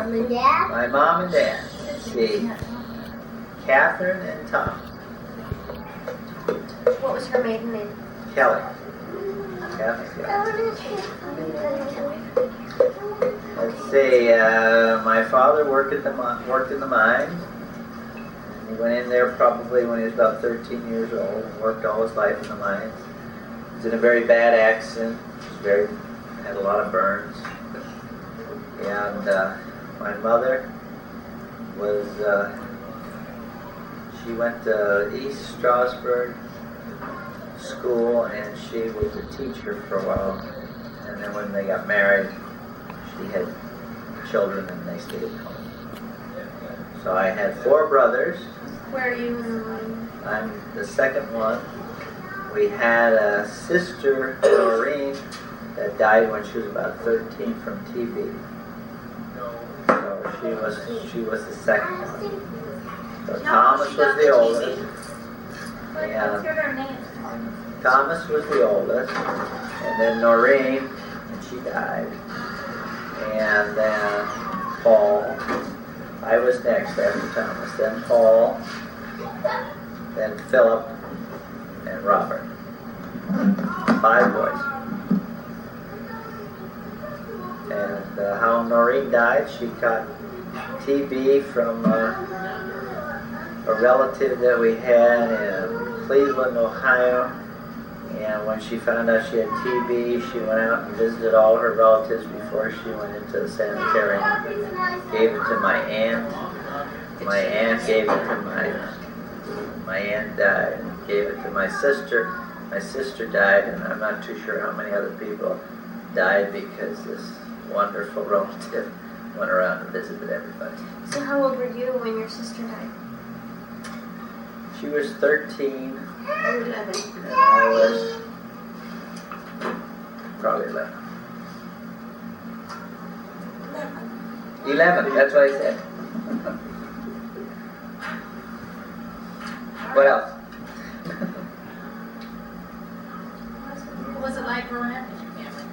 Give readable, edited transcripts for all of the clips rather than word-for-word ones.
mom and dad? My mom and dad. Let's see. Catherine and Tom. What was her maiden name? Kelly. Catherine Kelly. Let's see. My father worked in the mines. He went in there probably when he was about 13 years old and worked all his life in the mines. He was in a very bad accident. Had a lot of burns. And my mother was, she went to East Strasbourg school, and she was a teacher for a while. And then when they got married, she had children and they stayed at home. So I had 4 brothers. Where are you? I'm the second one. We had a sister, Noreen, that died when she was about 13 from TB. So she was the second one. So Thomas was the oldest. And Thomas was the oldest. And then Noreen, and she died. And then Paul. I was next after Thomas. Then Paul. Then Philip. And Robert. 5 boys. And how Noreen died, she got TB from a relative that we had in Cleveland, Ohio. And when she found out she had TB, she went out and visited all her relatives before she went into the sanitarium. Gave it to my aunt. My aunt gave it to my aunt died. Gave it to my sister. My sister died, and I'm not too sure how many other people died because this wonderful relative went around and visited everybody. So how old were you when your sister died? She was 13. 11. And I was probably 11. 11, that's what I said. What else? What was it like growing up in your family?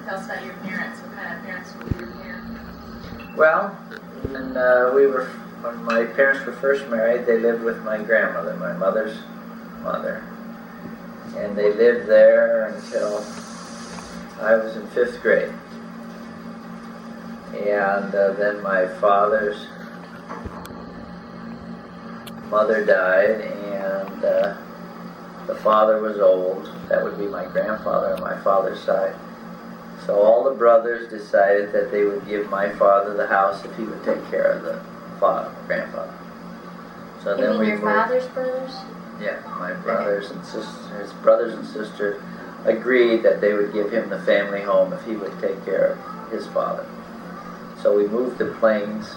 Tell us about your parents. What kind of parents were your parents? Well, when my parents were first married, they lived with my grandmother, my mother's mother. And they lived there until I was in 5th grade. And then my father's mother died, and the father was old. That would be my grandfather on my father's side. So all the brothers decided that they would give my father the house if he would take care of the grandfather. So You then mean we your moved. father's brothers? Yeah, my brothers and sisters, his brothers and sisters agreed that they would give him the family home if he would take care of his father. So we moved to Plains,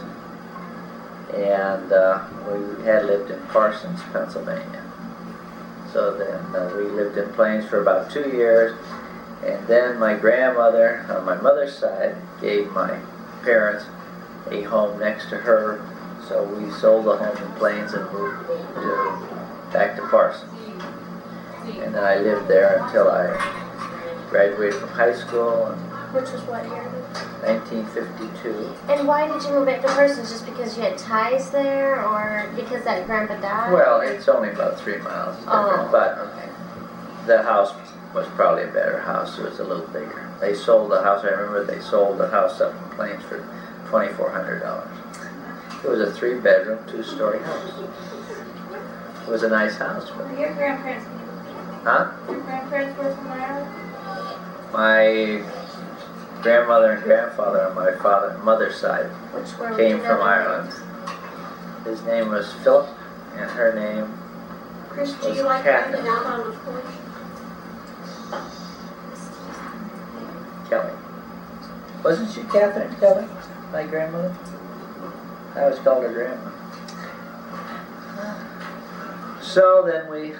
and we had lived in Parsons, Pennsylvania. So then we lived in Plains for about 2 years, and then my grandmother on my mother's side gave my parents a home next to her. So we sold the home in Plains and moved back to Parsons. And then I lived there until I graduated from high school in Which was what year? 1952. And why did you move back to Parsons? Just because you had ties there, or because that grandpa died? Well, it's only about 3 miles different, but okay. the house was probably a better house. It was a little bigger. They sold the house. I remember they sold the house up in Plains for $2,400. It was a 3-bedroom, 2-story house. It was a nice house. But Your grandparents, huh? your grandparents were from Ireland? My grandmother and grandfather on my mother's side Which were came from Ireland. His name was Philip, and her name Chris, do was you like Catherine hanging out on the porch? Kelly. Wasn't she Catherine Kelly, my grandmother? I always called her grandma. So then we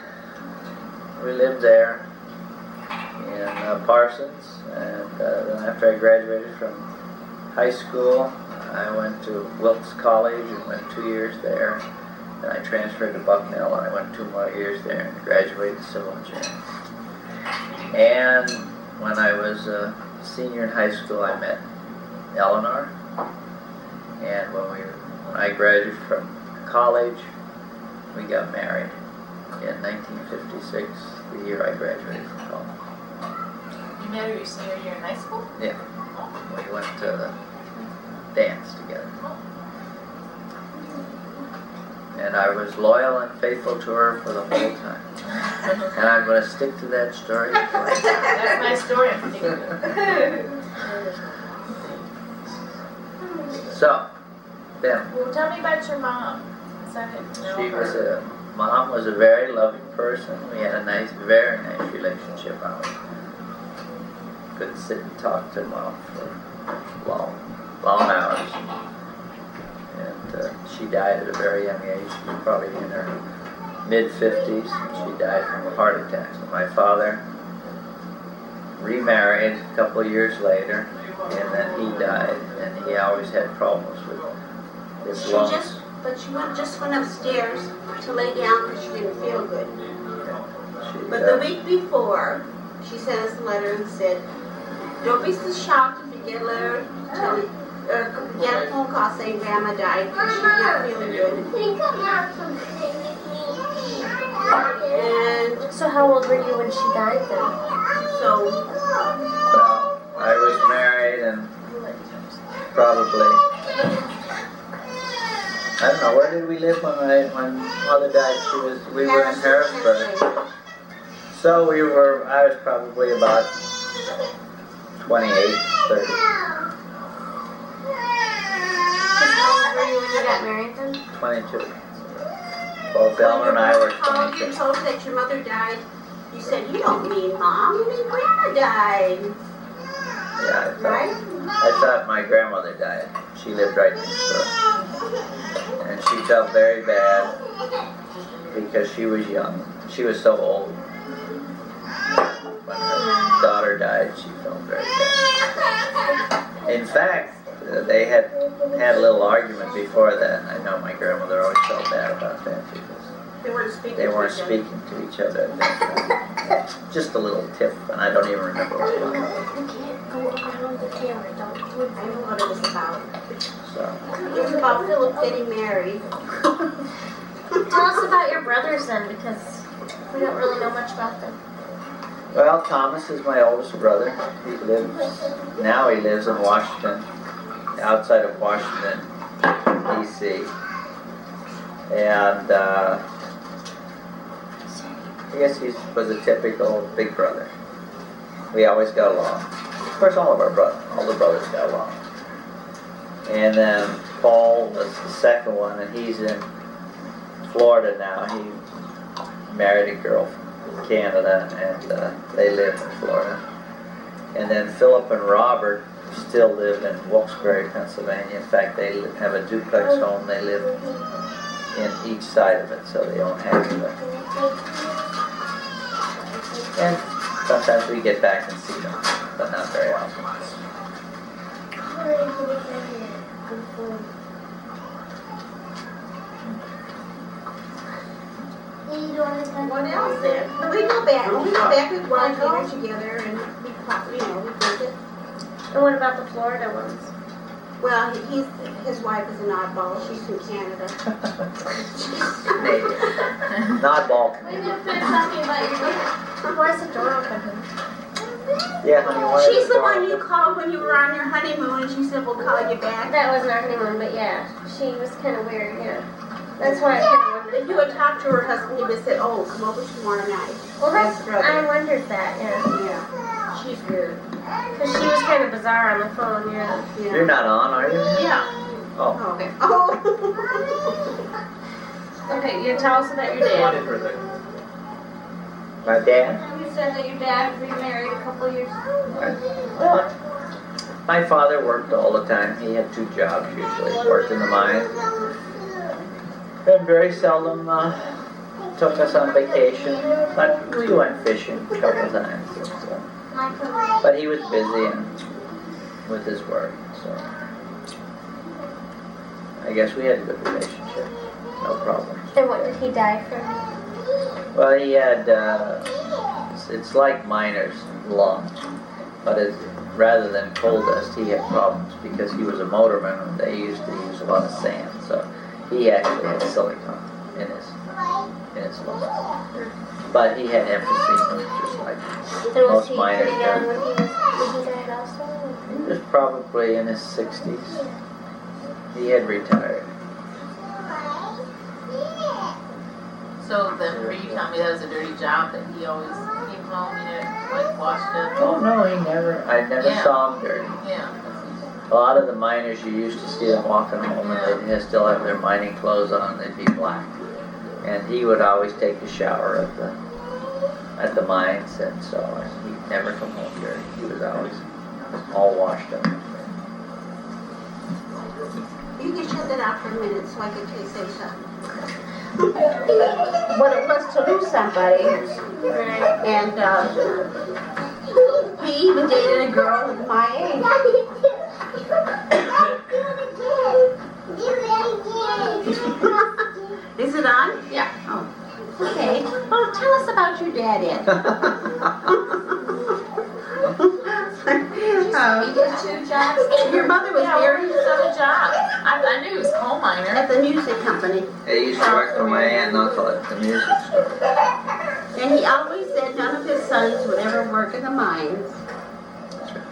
lived there in Parsons, and then after I graduated from high school, I went to Wilkes College and went 2 years there. Then I transferred to Bucknell, and I went 2 more years there and graduated civil engineering. And when I was a senior in high school, I met Eleanor, And when I graduated from college, we got married in 1956, the year I graduated from college. You met her your senior year in high school? Yeah. We went to the dance together. And I was loyal and faithful to her for the whole time. And I'm going to stick to that story. That's my story in particular. So, then, Well, tell me about your mom. So I didn't know Mom was a very loving person. We had a very nice relationship. I could sit and talk to Mom for long hours. And she died at a very young age. She was probably in her mid-50s. She died from a heart attack. So my father remarried a couple of years later, and then he died. And he always had problems with his lungs. But she just went upstairs to lay down because she didn't feel good. But the week before, she sent us a letter and said, "Don't be so shocked if you get a letter or get a phone call saying Grandma died because she's not feeling good." And So how old were you when she died then? so, Well, I was married and probably, I don't know, where did we live when Mother died? We were in Harrisburg. So I was probably about 28, 30. How old were you when you got married then? 22. Both Elmer and I were called you 22. told her that your mother died. You said, "You don't mean Mom, you mean Grandma died." Yeah, Right? I thought my grandmother died. She lived right next door. And she felt very bad because she was young. She was so old. When her daughter died, she felt very bad. In fact, they had a little argument before that. I know my grandmother always felt bad about that because They weren't speaking. to each other at that time. Just a little tiff, and I don't even remember what it was. You can't go around the camera, don't do it. I know what it was about. So, It was about Philip getting married. Tell us about your brothers then, because we don't really know much about them. well, Thomas is my oldest brother. He lives in Washington, outside of Washington, D.C. And I guess he was a typical big brother. We always got along. Of course, all the brothers got along. And then Paul was the second one, and he's in Florida now. He married a girl from Canada, and they live in Florida. And then Philip and Robert still live in Wilkes-Barre, Pennsylvania. In fact, they have a duplex home. They live in each side of it, so they own half of it. And sometimes we get back and see them, but not very often. What else then? We go back. We watch dinner together and we visit. And what about the Florida ones? Well, his wife is an oddball. She's from Canada. Canadian. Not ball. We didn't finish talking about your dinner. Why is the door open? Yeah, honey, why is She's the one door you called when you were on your honeymoon, and she said, "We'll call you back." That wasn't our honeymoon, but yeah, she was kind of weird, yeah. That's why I kind of wondered. If you would talk to her husband, he would say, "Oh, come over tomorrow night." Well, That's I wondered that, yeah. Yeah, she's weird. Because she was kind of bizarre on the phone, yeah. You're not on, are you? Yeah. Oh. Oh, okay. Oh. Okay, you tell us about your dad. My dad? You said that your dad remarried a couple years ago. Well, my father worked all the time. He had 2 jobs usually. He worked in the mine. And very seldom took us on vacation. But we went fishing a couple of times. But he was busy with his work, so I guess we had a good relationship. No problem. And what did he die from? Well, he had, it's like miners' lung, but rather than coal dust, he had problems because he was a motorman and they used to use a lot of sand. So he actually had silicone in his lungs. But he had emphysema, just like And was most he miners pretty young do. when he died also? He was probably in his 60s. He had retired. So then, were you telling me that was a dirty job that he always came home, like washed up? Oh no, I never Yeah. saw him dirty. Yeah. A lot of the miners, you used to see them walking home and they'd still have their mining clothes on, they'd be black. And he would always take the shower at the mines, and so he'd never come home dirty. He was always all washed up. You can shut that out for a minute so I can say something. What it was to lose somebody. Right. And he even dated a girl of my age. Is it on? Yeah. Oh, okay. Well, tell us about your dad, He did 2 jobs. Your mother was Yeah, very what were his other jobs? I knew he was coal miner. at the music company. I used to work for my aunt and uncle at the music store. And he always said none of his sons would ever work in the mines.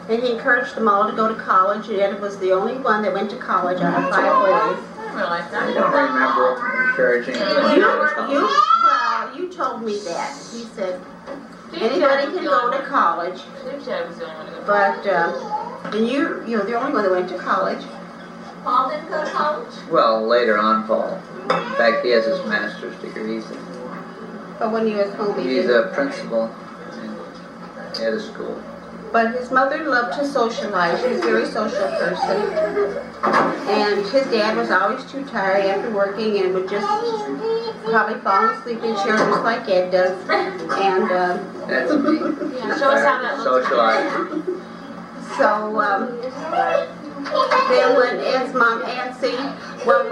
And he encouraged them all to go to college, and Ed was the only one that went to college out of 5 boys. I didn't realize that. I don't remember encouraging anyone to go to college. You told me that. He said Steve anybody Jobs was can the go only to one. college, Steve Jobs was the only one to go to but and you're the only one that went to college. Paul didn't go to college? Well, later on, Paul. In fact, he has his master's degree. But when he was home, he He's didn't. a principal at a school. But his mother loved to socialize. She was a very social person. And his dad was always too tired after working and would just probably fall asleep in chairs just like Ed does. And That's me. Yeah, show us how that looks. Socialize. so then when Ed's mom, Nancy, when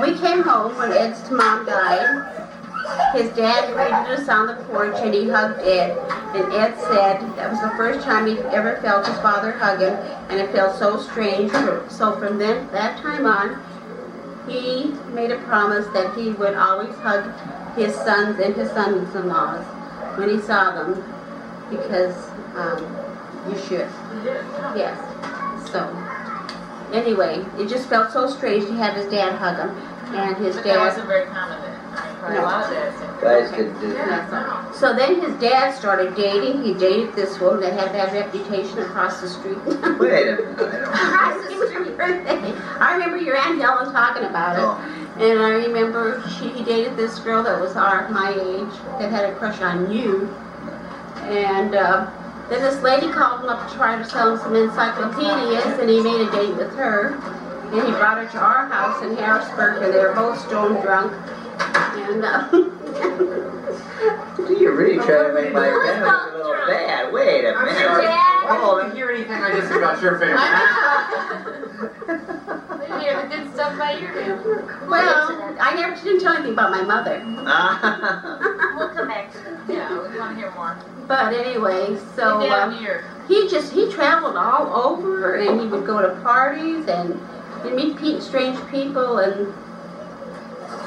we came home, when Ed's mom died, his dad greeted us on the porch and he hugged Ed. And Ed said that was the first time he ever felt his father hug him, and it felt so strange. So from that time on, he made a promise that he would always hug his sons and his sons-in-laws when he saw them, because you should. Yes. So anyway, it just felt so strange to have his dad hug him, and his But that dad. wasn't very common then. I mean, probably a lot of dads didn't. Guys didn't do that. Yeah. So then his dad started dating. He dated this woman that had a bad reputation across the street. Wait a minute. I remember your Aunt Helen talking about it. Oh. And I remember he dated this girl that was my age that had a crush on you. And then this lady called him up to try to sell him some encyclopedias, and he made a date with her. And he brought her to our house in Harrisburg, and they were both stone drunk. And You're really trying to make my family look a little bad. Wait a minute. I didn't hear anything I just about your family. Maybe you have the good stuff by your family. well, I didn't tell anything about my mother. We'll come back to that. Yeah, we want to hear more. But anyway, so Get down here. he traveled all over, and he would go to parties and he'd meet strange people. And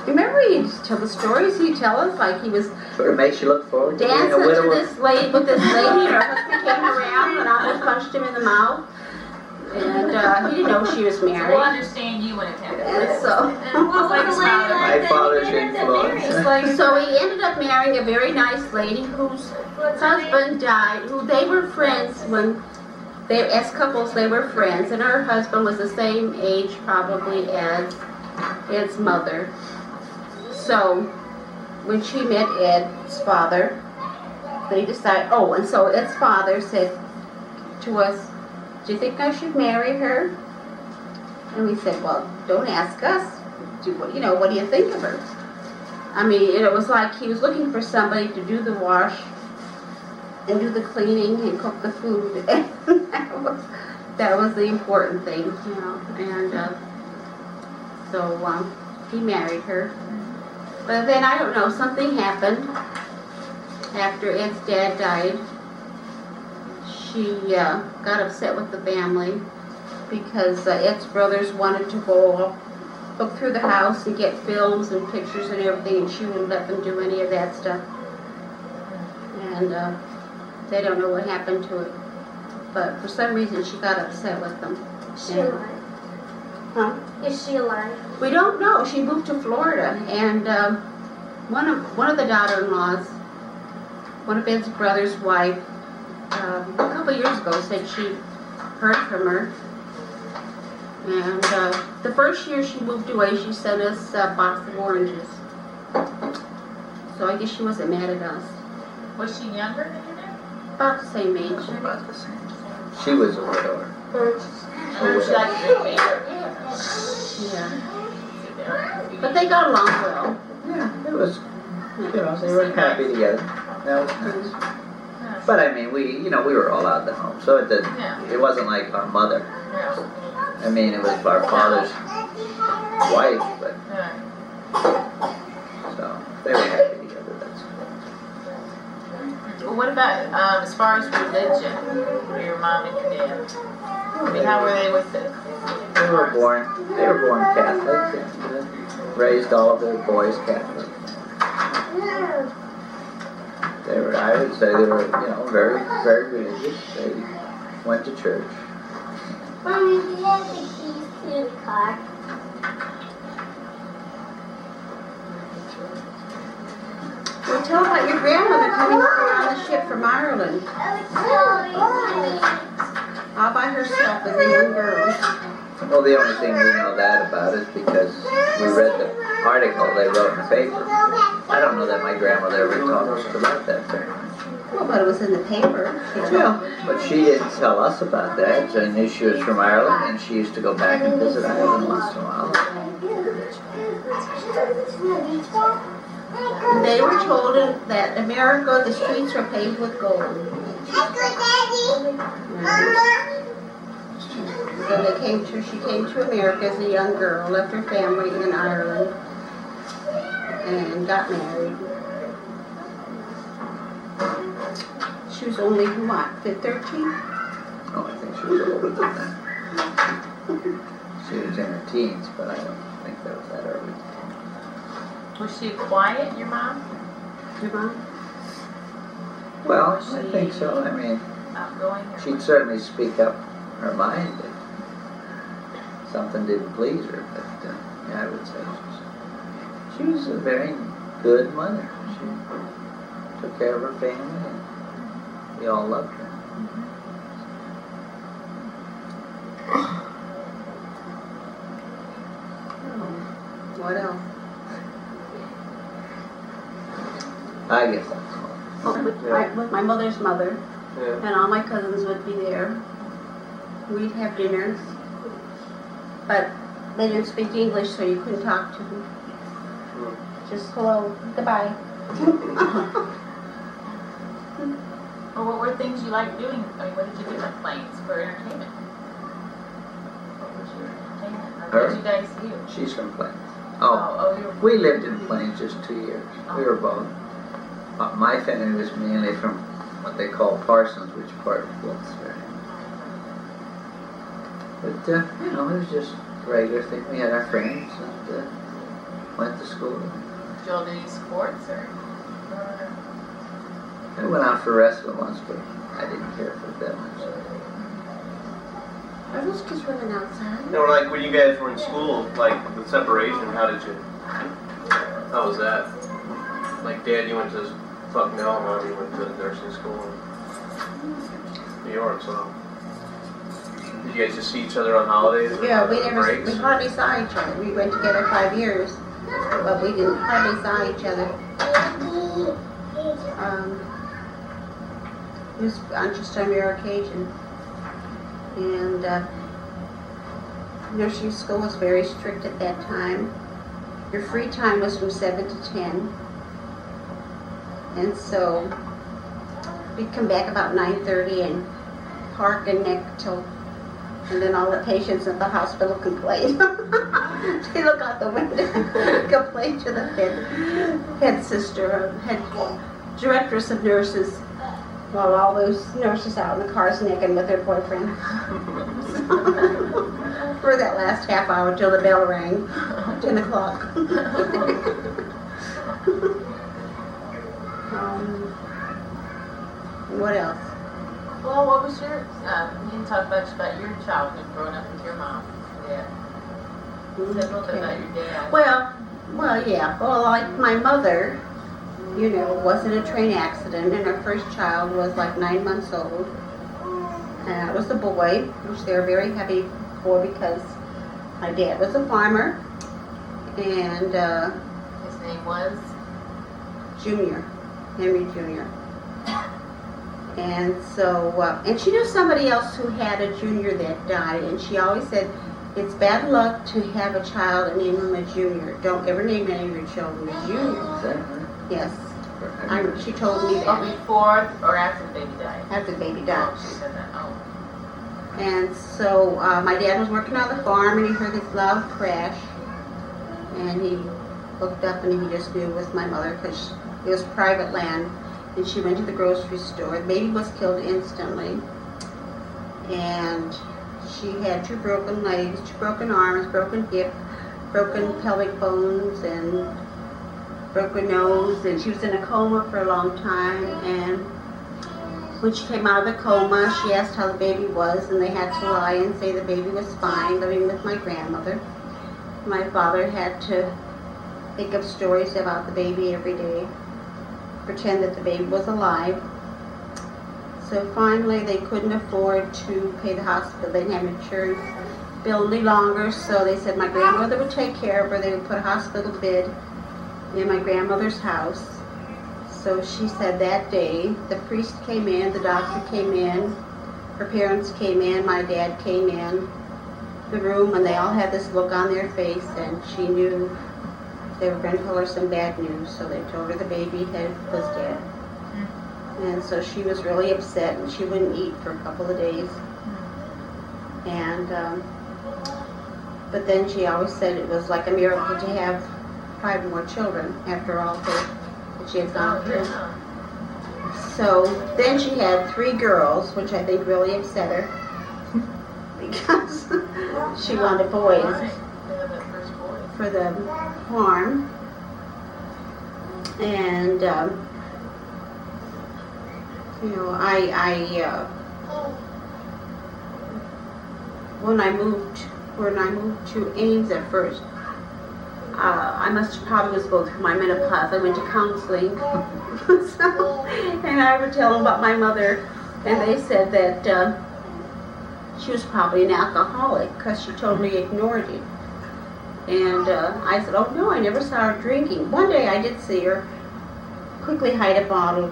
remember, he'd tell the stories he'd tell us, like he was Sort of makes you look forward to being a dancing to widower. this lady with this lady, and her husband came around and almost punched him in the mouth. And he didn't know she was So we'll married. understand you when it happens. And so. And we'll like smile at My father's influence. So he ended up marrying a very nice lady whose husband died, who they were friends when they, as couples, they were friends, and her husband was the same age probably as Ed's mother. So when she met Ed's father, they decided, and so Ed's father said to us, "Do you think I should marry her?" And we said, "Well, don't ask us. What do you think of her?" I mean, it was like he was looking for somebody to do the wash and do the cleaning and cook the food. that was the important thing, And so he married her. But then, I don't know, something happened after Ed's dad died. she got upset with the family because Ed's brothers wanted to go look through the house and get films and pictures and everything, and she wouldn't let them do any of that stuff. And they don't know what happened to it. But for some reason she got upset with them. Is she alive? Huh? Is she alive? We don't know. She moved to Florida, and one of the daughter-in-laws, one of Ed's brother's wife, a couple years ago said she heard from her. And the first year she moved away, she sent us a box of oranges. So I guess she wasn't mad at us. Was she younger than you now? About the same age. About the same. She was a widower. Or was she like a good neighbor? Yeah. But they got along well. Yeah, it was, they were happy together. That was nice. But I mean, we were all out the home, so it wasn't like our mother. Yeah. I mean, it was our father's wife, but so they were happy together. That's Well, what about as far as religion? Your mom and your dad. I mean, how were they with it? They were born Catholic and raised all of their boys Catholic. I would say they were, very, very religious. They went to church. Mommy, do you have the keys to the car? Well, tell about your grandmother coming over on the ship from Ireland. All by herself as a young girl. Well, the only thing we know that about is because we read the article they wrote in the paper. I don't know that my grandmother ever talked us about that very much. Well, but it was in the paper. Yeah, but she didn't tell us about that. I knew she was from Ireland, and she used to go back and visit Ireland once in a while. They were told that in America the streets were paved with gold. So she came to America as a young girl, left her family in Ireland, and got married. She was only, what, 13? Oh, I think she was older than that. She was in her teens, but I don't think that was that early. Was she quiet, your mom? Your mom? Well, I think so. I mean, Outgoing? she'd certainly speak up her mind if something didn't please her, but yeah, I would say she was a very good mother. She took care of her family, and we all loved her. What else? I guess that's all. Oh, with my mother's mother, Yeah. and all my cousins would be there. We'd have dinners, but they didn't speak English, so you couldn't talk to them. Just hello, goodbye. Well, what were things you liked doing? I mean, what did you do on planes for entertainment? What was your entertainment? Or what did you guys do? She's from Plains. You were. We lived in Plains just 2 years. We were both. My family was mainly from what they call Parsons, which part of Wilkes-Barre. But, it was just a regular thing. We had our friends and went to school. Did you all do any sports or? I went out for wrestling once, but I didn't care for it that much. Are those kids running outside? Like when you guys were in school, like the separation, how was that? Like Dad, you went to Bucknell, Mom, you went to nursing school in New York, so. Did you guys just see each other on holidays? Yeah, we breaks? hardly saw each other. We went together 5 years, but we didn't hardly saw each other. It was on just a rare occasion. And nursing school was very strict at that time. Your free time was from 7 to 10. And so we'd come back about 9:30 and park and neck till, and then all the patients at the hospital complained. They look out the window, complain to the head sister, head directress of nurses. while all those nurses out in the cars naked with their boyfriend. For that last half hour till the bell rang, 10 o'clock. What else? Well, what was your, you can talk about your childhood growing up with your mom. Yeah. Say a little bit about your dad. Well, yeah. Well, like my mother, you know, was in a train accident, and her first child was like 9 months old. And it was a boy, which they were very happy for because my dad was a farmer, and His name was? Junior, Henry Jr. And so, and she knew somebody else who had a junior that died, and she always said, it's bad luck to have a child and name him a junior. Don't ever name any of your children a junior. Exactly. Yes. She told me Oh, that before or after the baby died? after the baby died. Oh, she said that. Oh. And so my dad was working on the farm, and he heard this loud crash, and he looked up and he just knew it was my mother because it was private land. And she went to the grocery store. The baby was killed instantly, and she had 2 broken legs, 2 broken arms, broken hip, broken pelvic bones, and broken nose, and she was in a coma for a long time. And when she came out of the coma, she asked how the baby was, and they had to lie and say the baby was fine, living with my grandmother. My father had to think of stories about the baby every day, pretend that the baby was alive. So finally they couldn't afford to pay the hospital. They didn't have insurance bill any longer, so they said my grandmother would take care of her. They would put a hospital bed in my grandmother's house. So she said that day the priest came in, the doctor came in, her parents came in, my dad came in the room, and they all had this look on their face, and she knew they were going to tell her some bad news. So they told her the baby was dead. And so she was really upset, and she wouldn't eat for a couple of days. And but then she always said it was like a miracle to have 5 more children after all that she had gone through. So then she had 3 girls, which I think really upset her because she wanted boys for the farm. And you know, when I moved to Ames at first, I must probably was going through my menopause. I went to counseling, so, and I would tell them about my mother, and they said that she was probably an alcoholic because she totally ignored it. And I said, oh no, I never saw her drinking. One day I did see her quickly hide a bottle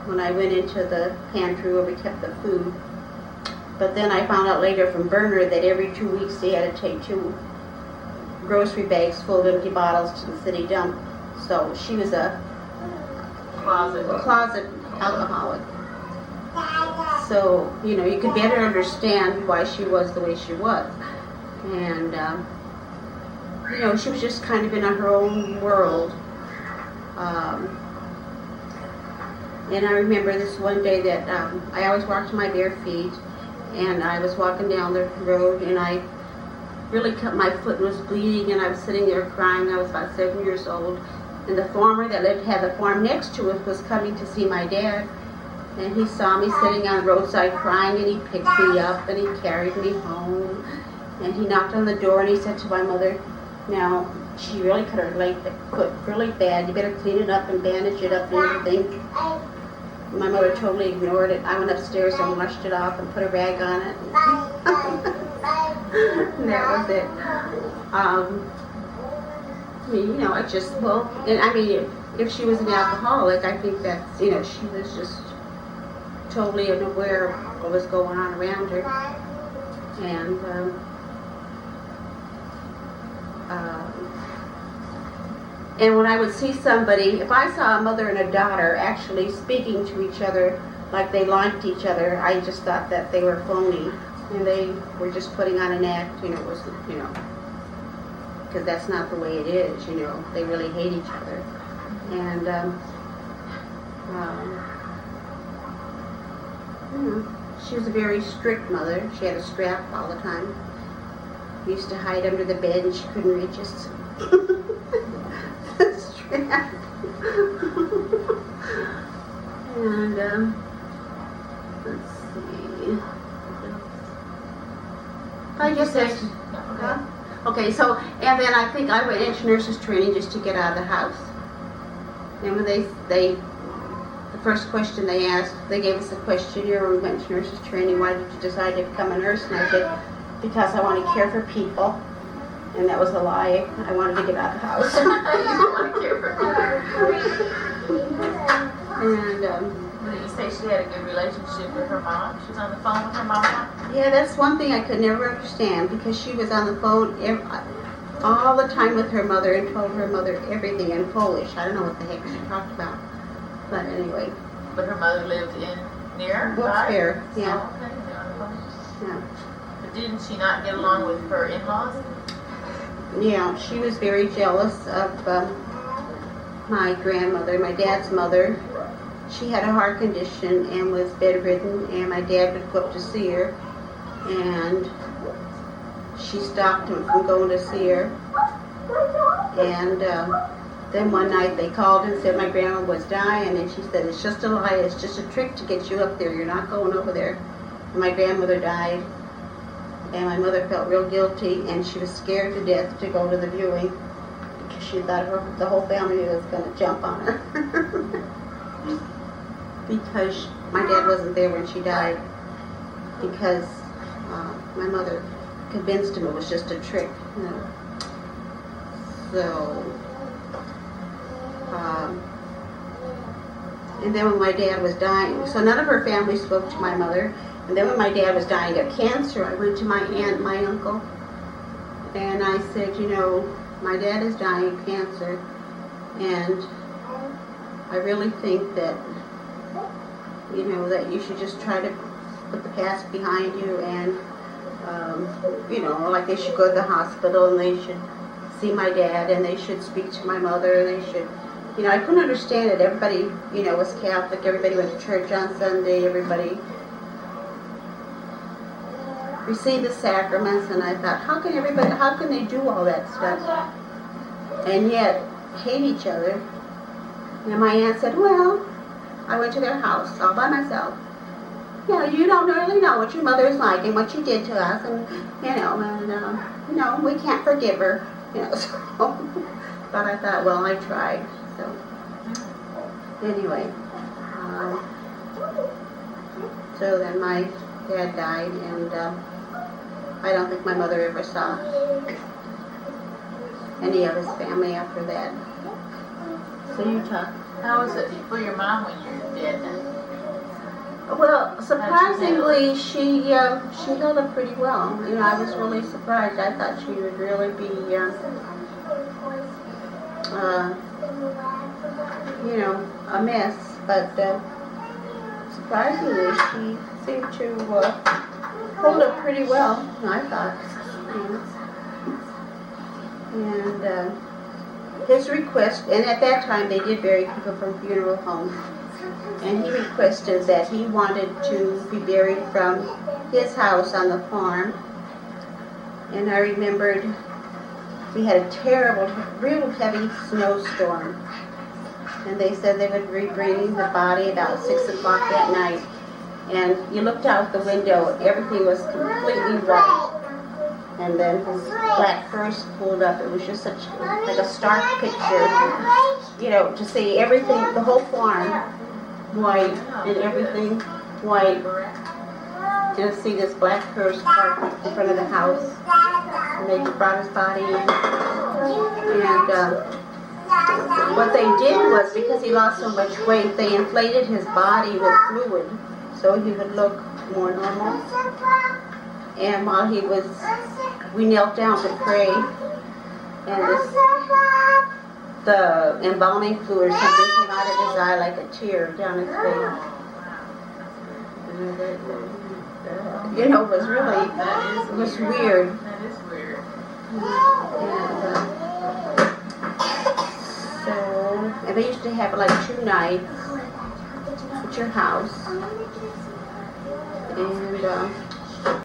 when I went into the pantry where we kept the food. But then I found out later from Bernard that every 2 weeks they had to take 2 grocery bags full of empty bottles to the city dump. So she was a closet alcoholic. So, you know, you could better understand why she was the way she was. And, you know, she was just kind of in her own world. And I remember this one day that I always walked my bare feet, and I was walking down the road, and I really cut my foot, was bleeding, and I was sitting there crying. I was about 7 years old, and the farmer that had the farm next to us was coming to see my dad, and he saw me sitting on the roadside crying, and he picked me up, and he carried me home, and he knocked on the door, and he said to my mother, now, she really cut her foot really bad. You better clean it up and bandage it up and everything. My mother totally ignored it. I went upstairs and washed it off and put a rag on it. And that was it. You know, I just, well, and I mean, if she was an alcoholic, I think that's, you know, she was just totally unaware of what was going on around her. And, and when I would see somebody, if I saw a mother and a daughter actually speaking to each other like they liked each other, I just thought that they were phony and they were just putting on an act, you know, it was, you know, because that's not the way it is, you know, they really hate each other. And She was a very strict mother. She had a strap all the time. We used to hide under the bed and she couldn't reach us. The strap. And, let's see. I guess that's, okay, so, and then I think I went into nurses training just to get out of the house. And when the first question they asked, they gave us a questionnaire when we went to nurses training, why did you decide to become a nurse? And I said, because I want to care for people. And that was a lie. I wanted to get out of the house. You don't want to care for people. And, Did you say she had a good relationship with her mom? She was on the phone with her mom? yeah, that's one thing I could never understand, because she was on the phone all the time with her mother and told her mother everything in Polish. I don't know what the heck she talked about. But anyway. But her mother lived near? Wilkes-Barre, yeah. Oh, okay. They're on the phone. Yeah. But didn't she not get along with her in-laws? Yeah, she was very jealous of my grandmother, my dad's mother. She had a heart condition and was bedridden, and my dad would go up to see her, and she stopped him from going to see her. And then one night they called and said my grandma was dying, and she said, it's just a lie, it's just a trick to get you up there, you're not going over there. And my grandmother died, and my mother felt real guilty, and she was scared to death to go to the viewing because she thought the whole family was going to jump on her. Because my dad wasn't there when she died, because my mother convinced him it was just a trick, you know. So, and then when my dad was dying, so none of her family spoke to my mother. And then when my dad was dying of cancer, I went to my aunt and my uncle, and I said, you know, my dad is dying of cancer, and I really think that, you know, that you should just try to put the past behind you, and, you know, like they should go to the hospital and they should see my dad and they should speak to my mother, and they should, you know, I couldn't understand it. Everybody, you know, was Catholic, everybody went to church on Sunday, everybody received the sacraments, and I thought, how can they do all that stuff and yet hate each other? And my aunt said, well, I went to their house all by myself. You know, you don't really know what your mother is like and what she did to us, and you know, we can't forgive her, you know. So, but I thought, well, I tried. So anyway, so then my dad died, and I don't think my mother ever saw any of his family after that. So you talk. How was it for your mom when your dad died? Well, surprisingly, she held up pretty well. You know, I was really surprised. I thought she would really be, you know, a mess. But surprisingly, she seemed to hold up pretty well, I thought. And his request, and at that time they did bury people from funeral homes, and he requested that he wanted to be buried from his house on the farm. And I remembered we had a terrible, real heavy snowstorm, and they said they would be bringing the body about 6 o'clock that night. And you looked out the window, everything was completely white. And then his black furs pulled up. It was just such like a stark picture, you know, to see everything, the whole farm white and everything white, and to see this black furs parked in front of the house. And they brought his body in. And what they did was, because he lost so much weight, they inflated his body with fluid so he would look more normal. And while we knelt down to pray, and the embalming fluid or something came out of his eye like a tear down his face. You know, it was really, it was weird. That is weird. And they used to have like 2 nights at your house. And